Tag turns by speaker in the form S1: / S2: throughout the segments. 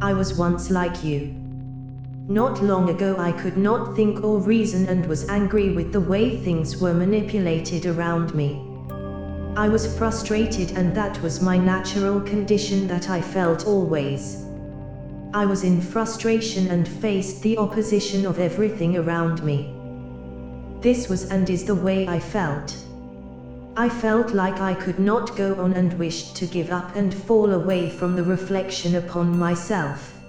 S1: I was once like you. Not long ago I could not think or reason and was angry with the way things were manipulated around me. I was frustrated, and that was my natural condition that I felt always. I was in frustration and faced the opposition of everything around me. This was and is the way I felt. I felt like I could not go on and wished to give up and fall away from the reflection upon myself.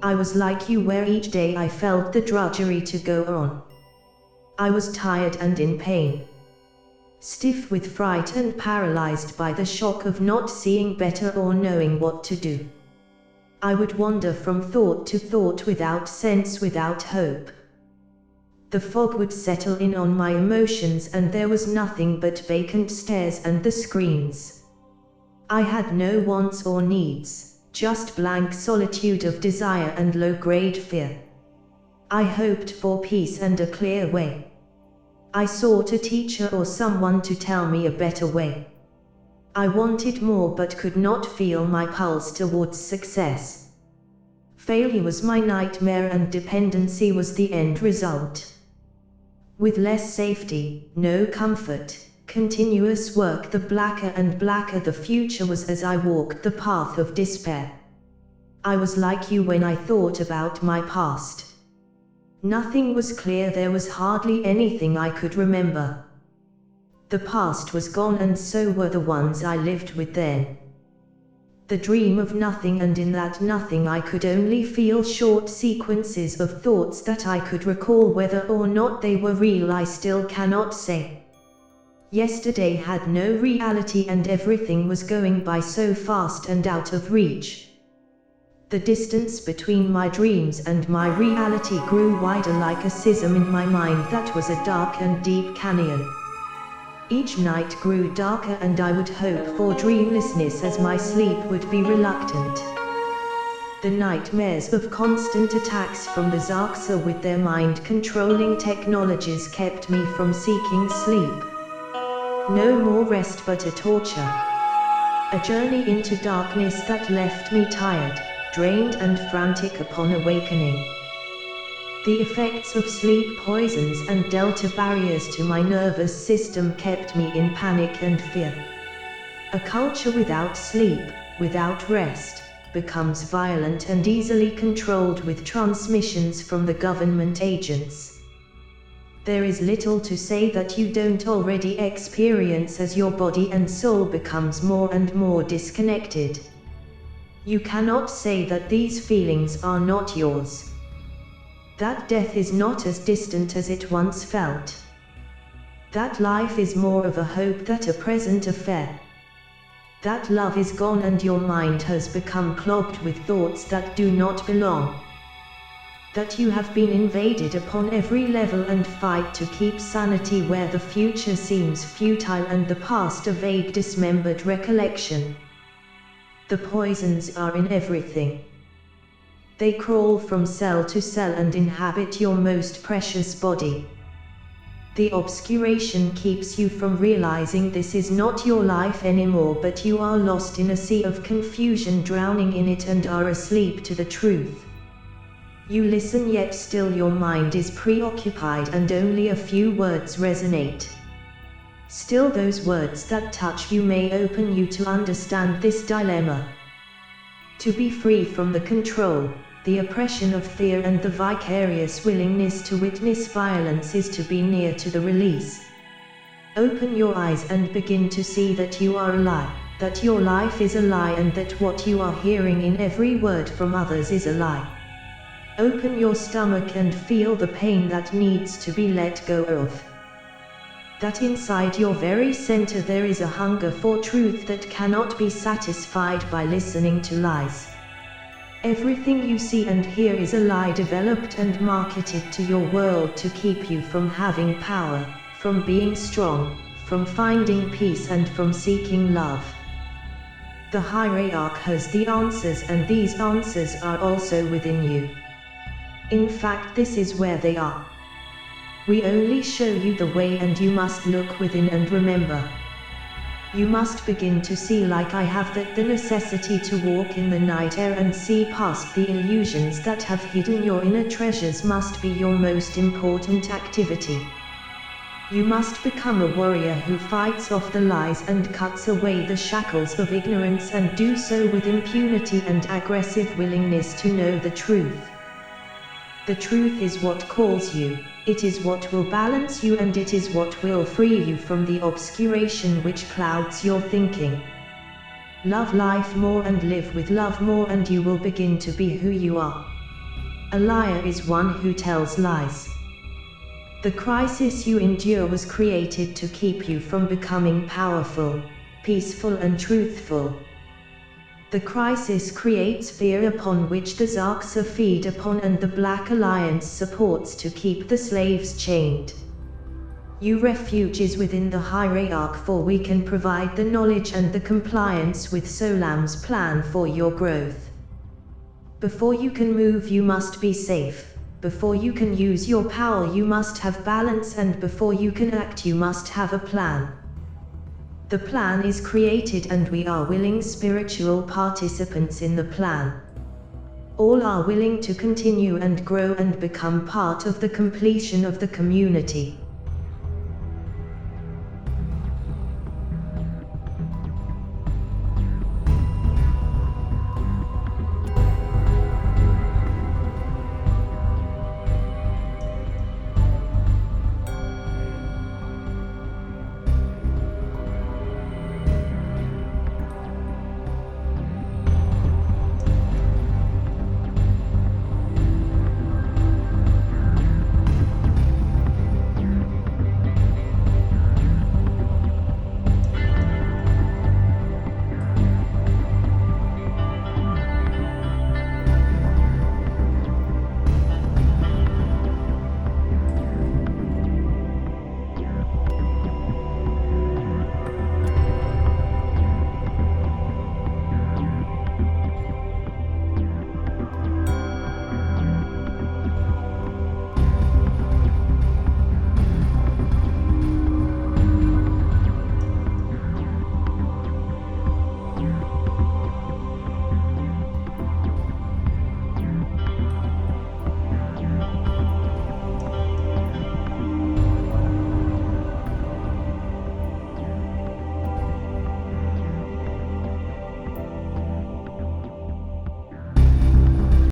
S1: I was like you, where each day I felt the drudgery to go on. I was tired and in pain, stiff with fright and paralyzed by the shock of not seeing better or knowing what to do. I would wander from thought to thought without sense, without hope. The fog would settle in on my emotions, and there was nothing but vacant stares and the screens. I had no wants or needs, just blank solitude of desire and low-grade fear. I hoped for peace and a clear way. I sought a teacher or someone to tell me a better way. I wanted more but could not feel my pulse towards success. Failure was my nightmare and dependency was the end result. With less safety, no comfort, continuous work, the blacker and blacker the future was as I walked the path of despair. I was like you when I thought about my past. Nothing was clear, there was hardly anything I could remember. The past was gone, and so were the ones I lived with then. The dream of nothing, and in that nothing I could only feel short sequences of thoughts that I could recall. Whether or not they were real I still cannot say. Yesterday had no reality, and everything was going by so fast and out of reach. The distance between my dreams and my reality grew wider, like a schism in my mind that was a dark and deep canyon. Each night grew darker, and I would hope for dreamlessness as my sleep would be reluctant. The nightmares of constant attacks from the Zarksa with their mind-controlling technologies kept me from seeking sleep. No more rest but a torture. A journey into darkness that left me tired, drained and frantic upon awakening. The effects of sleep poisons and delta barriers to my nervous system kept me in panic and fear. A culture without sleep, without rest, becomes violent and easily controlled with transmissions from the government agents. There is little to say that you don't already experience as your body and soul becomes more and more disconnected. You cannot say that these feelings are not yours. That death is not as distant as it once felt. That life is more of a hope than a present affair. That love is gone and your mind has become clogged with thoughts that do not belong. That you have been invaded upon every level and fight to keep sanity where the future seems futile and the past a vague dismembered recollection. The poisons are in everything. They crawl from cell to cell and inhabit your most precious body. The obscuration keeps you from realizing this is not your life anymore, but you are lost in a sea of confusion, drowning in it, and are asleep to the truth. You listen, yet still your mind is preoccupied and only a few words resonate. Still those words that touch you may open you to understand this dilemma. To be free from the control, the oppression of fear and the vicarious willingness to witness violence is to be near to the release. Open your eyes and begin to see that you are a lie, that your life is a lie, and that what you are hearing in every word from others is a lie. Open your stomach and feel the pain that needs to be let go of. That inside your very center there is a hunger for truth that cannot be satisfied by listening to lies. Everything you see and hear is a lie developed and marketed to your world to keep you from having power, from being strong, from finding peace and from seeking love. The hierarch has the answers, and these answers are also within you. In fact, this is where they are. We only show you the way, and you must look within and remember. You must begin to see like I have that the necessity to walk in the night air and see past the illusions that have hidden your inner treasures must be your most important activity. You must become a warrior who fights off the lies and cuts away the shackles of ignorance, and do so with impunity and aggressive willingness to know the truth. The truth is what calls you, it is what will balance you, and it is what will free you from the obscuration which clouds your thinking. Love life more and live with love more, and you will begin to be who you are. A liar is one who tells lies. The crisis you endure was created to keep you from becoming powerful, peaceful and truthful. The crisis creates fear upon which the Zarks feed upon, and the Black Alliance supports to keep the slaves chained. Your refuge is within the hierarchy, for we can provide the knowledge and the compliance with Solam's plan for your growth. Before you can move, you must be safe. Before you can use your power, you must have balance, and before you can act, you must have a plan. The plan is created, and we are willing spiritual participants in the plan. All are willing to continue and grow and become part of the completion of the community.